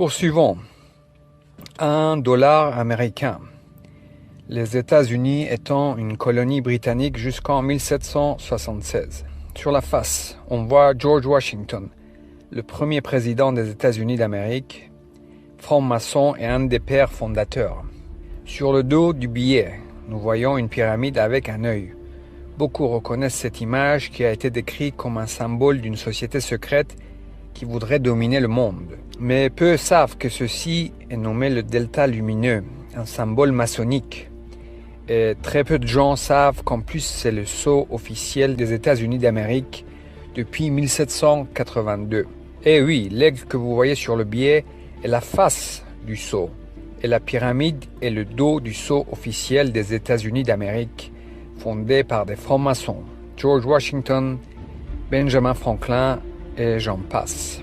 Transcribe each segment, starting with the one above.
Poursuivons. 1$ américain. Les États-Unis étant une colonie britannique jusqu'en 1776. Sur la face, on voit George Washington, le premier président des États-Unis d'Amérique, franc-maçon et un des pères fondateurs. Sur le dos du billet, nous voyons une pyramide avec un œil. Beaucoup reconnaissent cette image qui a été décrite comme un symbole d'une société secrète qui voudrait dominer le monde. Mais peu savent que ceci est nommé le delta lumineux, un symbole maçonnique. Et très peu de gens savent qu'en plus c'est le sceau officiel des États-Unis d'Amérique depuis 1782. Et oui, l'aigle que vous voyez sur le billet est la face du sceau. Et la pyramide est le dos du sceau officiel des États-Unis d'Amérique, fondé par des francs-maçons, George Washington, Benjamin Franklin et j'en passe.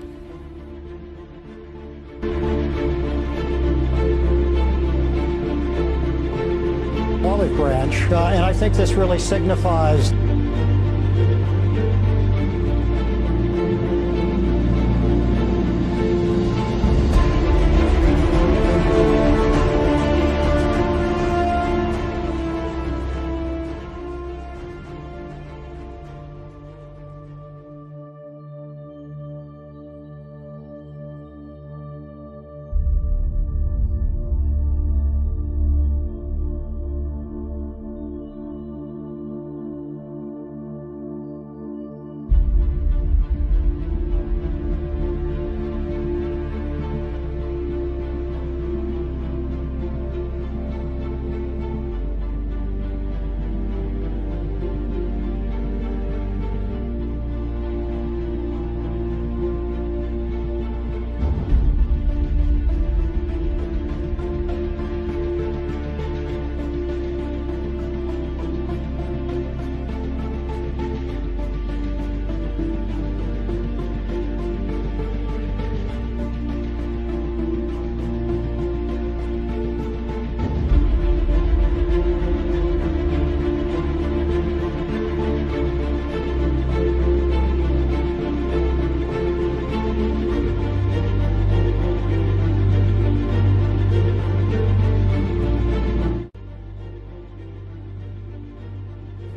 Olive branch, and I think this really signifies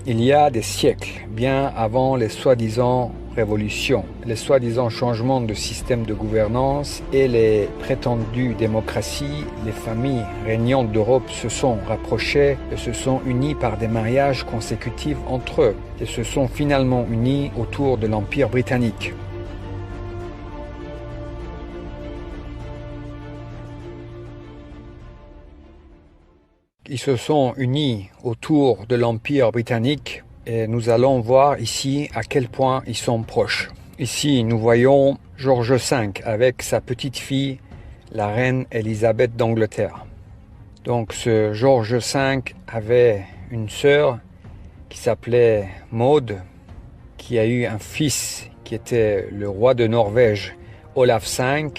Il y a des siècles, bien avant les soi-disant révolutions, les soi-disant changements de système de gouvernance et les prétendues démocraties, les familles régnantes d'Europe se sont rapprochées et se sont unies par des mariages consécutifs entre eux et se sont finalement unis autour de l'Empire britannique. Ils se sont unis autour de l'Empire britannique et nous allons voir ici à quel point ils sont proches. Ici, nous voyons George V avec sa petite fille, la reine Élisabeth d'Angleterre. Donc ce George V avait une sœur qui s'appelait Maud, qui a eu un fils qui était le roi de Norvège, Olaf V.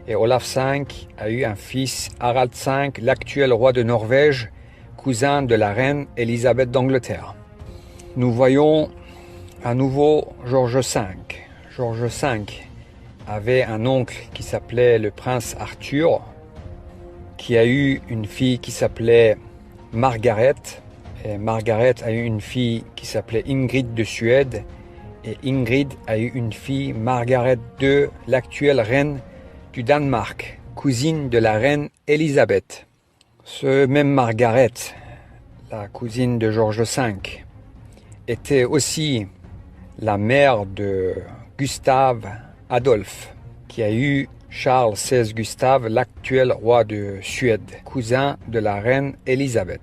Et Olaf V a eu un fils, Harald V, l'actuel roi de Norvège, cousin de la reine Élisabeth d'Angleterre. Nous voyons à nouveau George V. George V avait un oncle qui s'appelait le prince Arthur, qui a eu une fille qui s'appelait Margaret. Et Margaret a eu une fille qui s'appelait Ingrid de Suède. Et Ingrid a eu une fille, Margaret II, l'actuelle reine du Danemark, cousine de la reine Élisabeth. Ce même Margaret, la cousine de George V, était aussi la mère de Gustave Adolphe, qui a eu Charles XVI Gustave, l'actuel roi de Suède, cousin de la reine Élisabeth.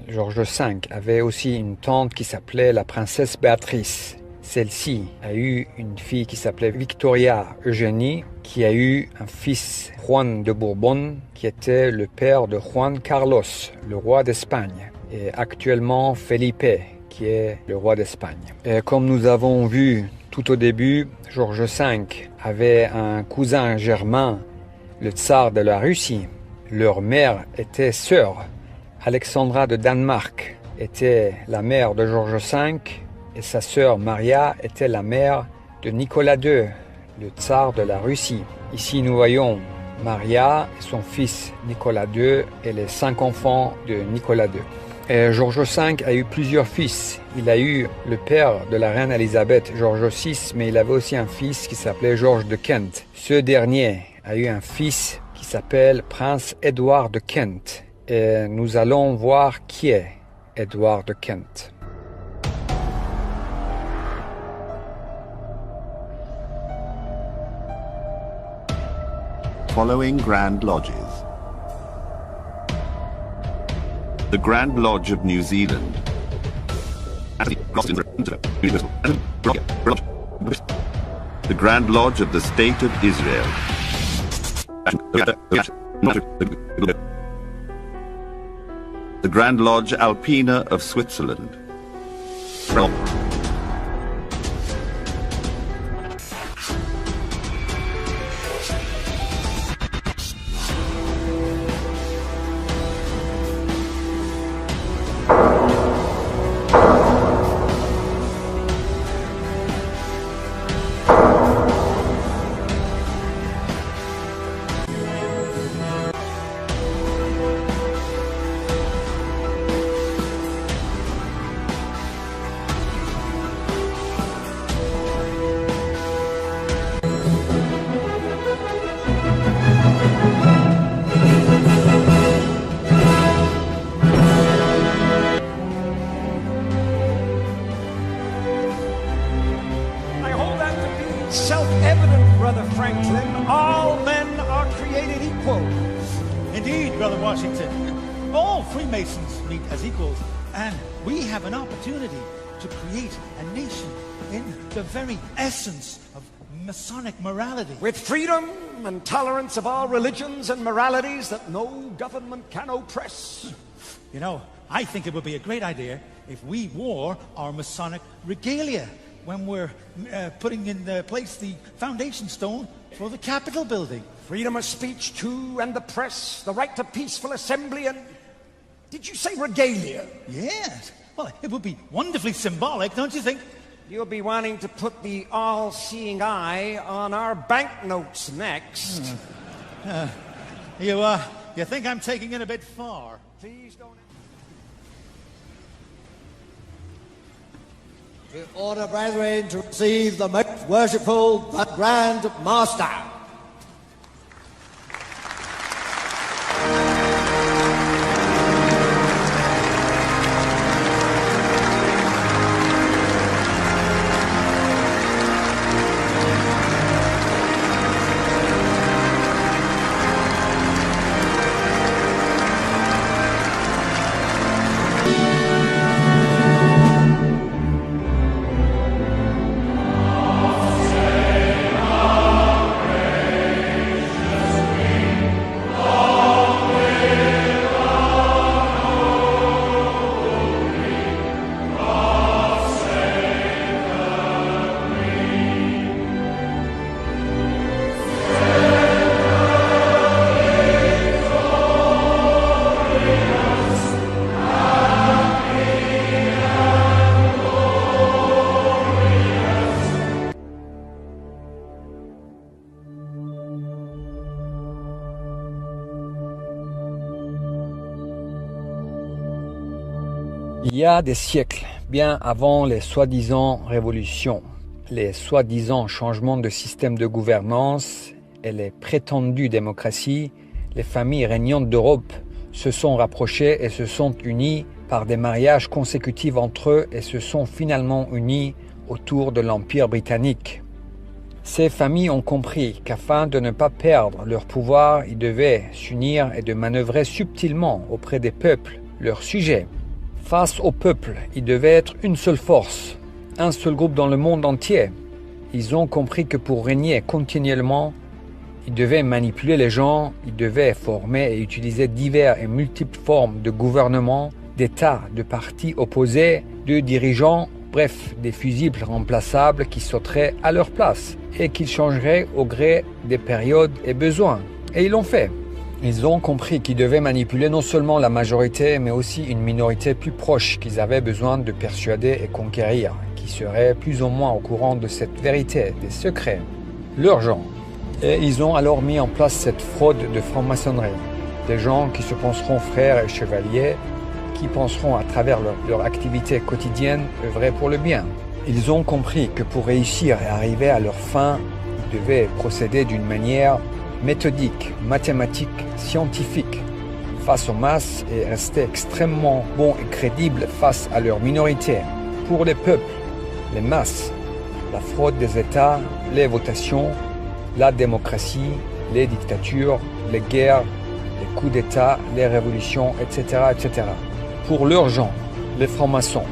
George V avait aussi une tante qui s'appelait la princesse Béatrice. Celle-ci a eu une fille qui s'appelait Victoria Eugénie, qui a eu un fils, Juan de Bourbon, qui était le père de Juan Carlos, le roi d'Espagne, et actuellement Felipe, qui est le roi d'Espagne. Et comme nous avons vu tout au début, George V avait un cousin germain, le tsar de la Russie. Leur mère était sœur. Alexandra de Danemark était la mère de George V, et sa sœur Maria était la mère de Nicolas II, le tsar de la Russie. Ici nous voyons Maria, son fils Nicolas II et les 5 enfants de Nicolas II. Et George V a eu plusieurs fils. Il a eu le père de la reine Elisabeth, George VI, mais il avait aussi un fils qui s'appelait George de Kent. Ce dernier a eu un fils qui s'appelle Prince Édouard de Kent. Et nous allons voir qui est Édouard de Kent. Following Grand Lodges. The Grand Lodge of New Zealand. The Grand Lodge of the State of Israel. The Grand Lodge Alpina of Switzerland. Self-evident, Brother Franklin, all men are created equal. Indeed, Brother Washington. All Freemasons meet as equals, and we have an opportunity to create a nation in the very essence of Masonic morality. With freedom and tolerance of all religions and moralities that no government can oppress. You know, I think it would be a great idea if we wore our Masonic regalia when we're putting in place the foundation stone for the Capitol building. Freedom of speech, too, and the press, the right to peaceful assembly, and... Did you say regalia? Yes. Well, it would be wonderfully symbolic, don't you think? You'll be wanting to put the all-seeing eye on our banknotes next. You think I'm taking it a bit far? Please don't... We order, brethren, to receive the most worshipful, the Grand Master. Il y a des siècles, bien avant les soi-disant révolutions, les soi-disant changements de système de gouvernance et les prétendues démocraties, les familles régnantes d'Europe se sont rapprochées et se sont unies par des mariages consécutifs entre eux et se sont finalement unies autour de l'Empire britannique. Ces familles ont compris qu'afin de ne pas perdre leur pouvoir, ils devaient s'unir et de manœuvrer subtilement auprès des peuples, leurs sujets. Face au peuple, ils devaient être une seule force, un seul groupe dans le monde entier. Ils ont compris que pour régner continuellement, ils devaient manipuler les gens, ils devaient former et utiliser diverses et multiples formes de gouvernement, d'États, de partis opposés, de dirigeants, bref, des fusibles remplaçables qui sauteraient à leur place et qui changeraient au gré des périodes et besoins. Et ils l'ont fait. Ils ont compris qu'ils devaient manipuler non seulement la majorité, mais aussi une minorité plus proche qu'ils avaient besoin de persuader et conquérir, qui serait plus ou moins au courant de cette vérité, des secrets, leurs gens. Et ils ont alors mis en place cette fraude de franc-maçonnerie. Des gens qui se penseront frères et chevaliers, qui penseront à travers leur activité quotidienne œuvrer pour le bien. Ils ont compris que pour réussir et arriver à leur fin, ils devaient procéder d'une manière méthodique, mathématique, scientifique, face aux masses et rester extrêmement bons et crédibles face à leur minorité. Pour les peuples, les masses, la fraude des États, les votations, la démocratie, les dictatures, les guerres, les coups d'État, les révolutions, etc., etc. Pour leurs gens, les francs-maçons,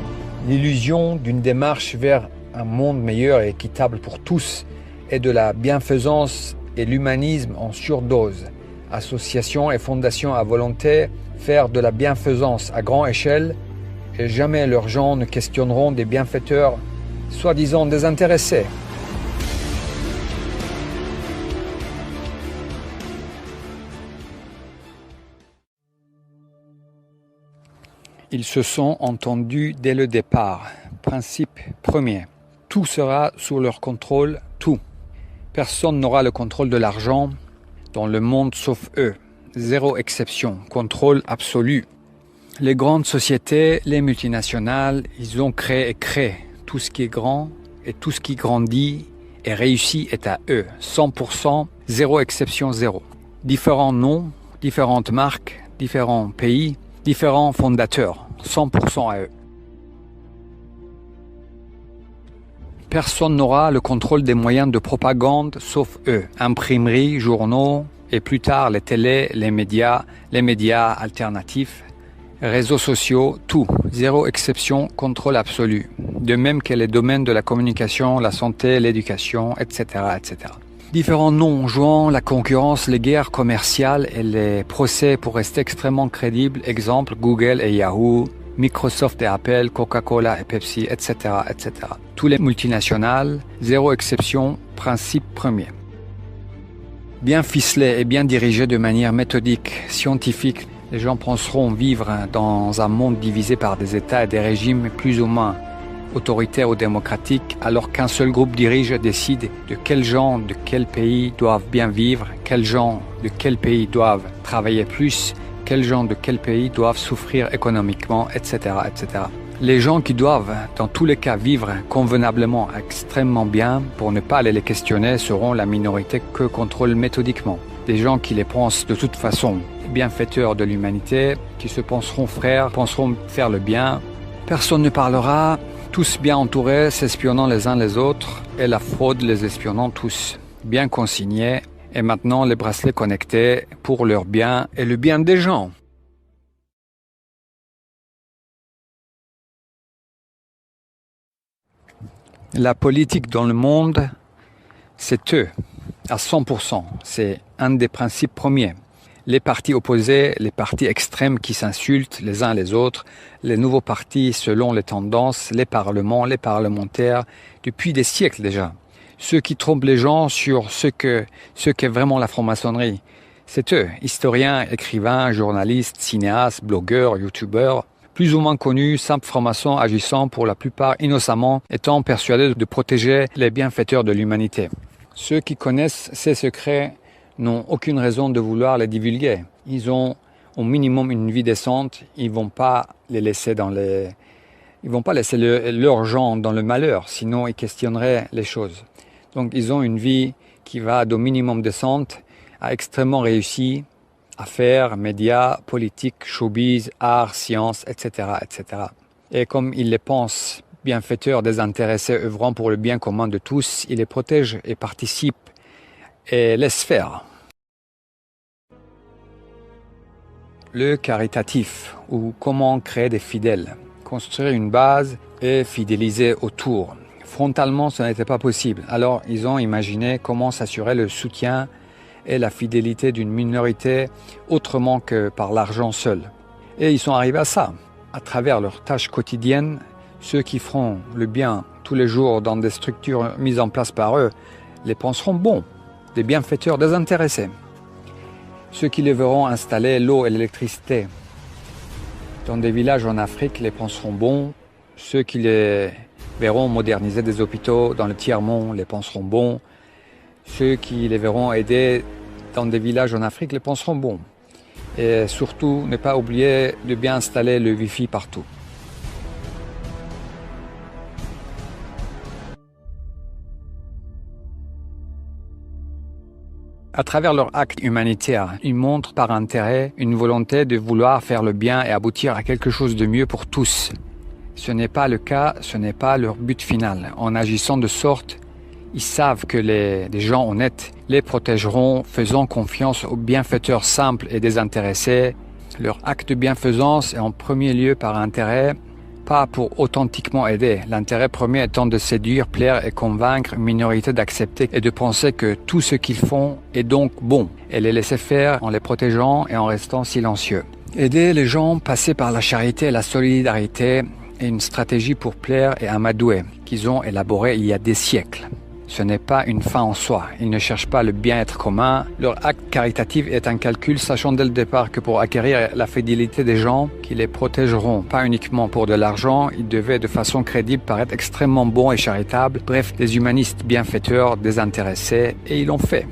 l'illusion d'une démarche vers un monde meilleur et équitable pour tous et de la bienfaisance et l'humanisme en surdose. Associations et fondations à volonté, faire de la bienfaisance à grande échelle et jamais leurs gens ne questionneront des bienfaiteurs soi-disant désintéressés. Ils se sont entendus dès le départ. Principe premier. Tout sera sous leur contrôle, tout. Personne n'aura le contrôle de l'argent dans le monde sauf eux. Zéro exception. Contrôle absolu. Les grandes sociétés, les multinationales, ils ont créé tout ce qui est grand et tout ce qui grandit et réussit est à eux. 100%, zéro exception, zéro. Différents noms, différentes marques, différents pays, différents fondateurs. 100% à eux. Personne n'aura le contrôle des moyens de propagande sauf eux. Imprimeries, journaux et plus tard les télés, les médias alternatifs, réseaux sociaux, tout. Zéro exception, contrôle absolu. De même que les domaines de la communication, la santé, l'éducation, etc., etc. Différents noms jouant la concurrence, les guerres commerciales et les procès pour rester extrêmement crédibles. Exemple, Google et Yahoo, Microsoft et Apple, Coca-Cola et Pepsi, etc., etc. Tous les multinationales, zéro exception, principe premier. Bien ficelés et bien dirigés de manière méthodique, scientifique, les gens penseront vivre dans un monde divisé par des États et des régimes plus ou moins autoritaires ou démocratiques, alors qu'un seul groupe dirige et décide de quels gens de quel pays doivent bien vivre, quels gens de quel pays doivent travailler plus, quels gens de quel pays doivent souffrir économiquement, etc., etc. Les gens qui doivent, dans tous les cas, vivre convenablement, extrêmement bien, pour ne pas aller les questionner, seront la minorité que contrôlent méthodiquement. Des gens qui les pensent de toute façon bienfaiteurs de l'humanité, qui se penseront frères, penseront faire le bien. Personne ne parlera, tous bien entourés, s'espionnant les uns les autres, et la fraude les espionnant tous, bien consignés, et maintenant les bracelets connectés pour leur bien et le bien des gens. La politique dans le monde, c'est eux, à 100%. C'est un des principes premiers. Les partis opposés, les partis extrêmes qui s'insultent les uns les autres, les nouveaux partis selon les tendances, les parlements, les parlementaires, depuis des siècles déjà. Ceux qui trompent les gens sur ce qu'est vraiment la franc-maçonnerie, c'est eux, historiens, écrivains, journalistes, cinéastes, blogueurs, youtubeurs, plus ou moins connus, simples francs-maçons agissant pour la plupart innocemment, étant persuadés de protéger les bienfaiteurs de l'humanité. Ceux qui connaissent ces secrets n'ont aucune raison de vouloir les divulguer. Ils ont au minimum une vie décente, ils vont pas les laisser ils vont pas laisser leurs gens dans le malheur, sinon ils questionneraient les choses. Donc ils ont une vie qui va d'au minimum décente à extrêmement réussie, affaires, médias, politique, showbiz, art, sciences, etc., etc. Et comme ils les pensent bienfaiteurs, désintéressés, œuvrant pour le bien commun de tous, ils les protègent et participent et laissent faire. Le caritatif, ou comment créer des fidèles, construire une base et fidéliser autour. Frontalement, ce n'était pas possible. Alors, ils ont imaginé comment s'assurer le soutien et la fidélité d'une minorité autrement que par l'argent seul. Et ils sont arrivés à ça. À travers leurs tâches quotidiennes, ceux qui feront le bien tous les jours dans des structures mises en place par eux les penseront bons, des bienfaiteurs désintéressés. Ceux qui les verront installer l'eau et l'électricité dans des villages en Afrique les penseront bons. Ceux qui les verront moderniser des hôpitaux dans le tiers-monde les penseront bons. Ceux qui les verront aider dans des villages en Afrique les penseront bon. Et surtout, ne pas oublier de bien installer le Wi-Fi partout. À travers leur acte humanitaire, ils montrent par intérêt une volonté de vouloir faire le bien et aboutir à quelque chose de mieux pour tous. Ce n'est pas le cas, ce n'est pas leur but final. En agissant de sorte, ils savent que des gens honnêtes les protégeront, faisant confiance aux bienfaiteurs simples et désintéressés. Leur acte de bienfaisance est en premier lieu par intérêt, pas pour authentiquement aider. L'intérêt premier étant de séduire, plaire et convaincre une minorité d'accepter et de penser que tout ce qu'ils font est donc bon, et les laisser faire en les protégeant et en restant silencieux. Aider les gens passer par la charité et la solidarité est une stratégie pour plaire et amadouer qu'ils ont élaborée il y a des siècles. Ce n'est pas une fin en soi. Ils ne cherchent pas le bien-être commun. Leur acte caritatif est un calcul, sachant dès le départ que pour acquérir la fidélité des gens, qui les protégeront pas uniquement pour de l'argent, ils devaient de façon crédible paraître extrêmement bons et charitables. Bref, des humanistes bienfaiteurs, désintéressés, et ils l'ont fait.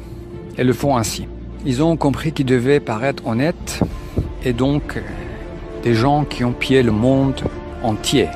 Et le font ainsi. Ils ont compris qu'ils devaient paraître honnêtes, et donc des gens qui ont pillé le monde entier,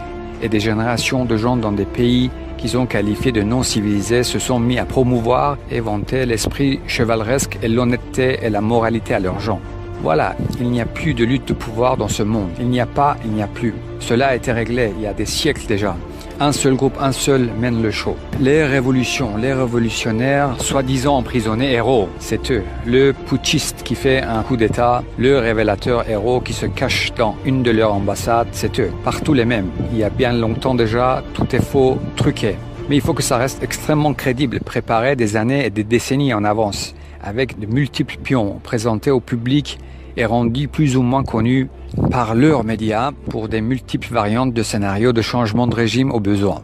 et des générations de gens dans des pays qu'ils ont qualifiés de non-civilisés se sont mis à promouvoir et vanter l'esprit chevaleresque et l'honnêteté et la moralité à leurs gens. Voilà, il n'y a plus de lutte de pouvoir dans ce monde. Il n'y a pas, il n'y a plus. Cela a été réglé il y a des siècles déjà. Un seul groupe, un seul mène le show. Les révolutions, les révolutionnaires, soi-disant emprisonnés héros, c'est eux. Le putschiste qui fait un coup d'état, le révélateur héros qui se cache dans une de leurs ambassades, c'est eux. Partout les mêmes. Il y a bien longtemps déjà, tout est faux, truqué. Mais il faut que ça reste extrêmement crédible, préparé des années et des décennies en avance, avec de multiples pions présentés au public et rendus plus ou moins connus par leurs médias pour des multiples variantes de scénarios de changement de régime au besoin.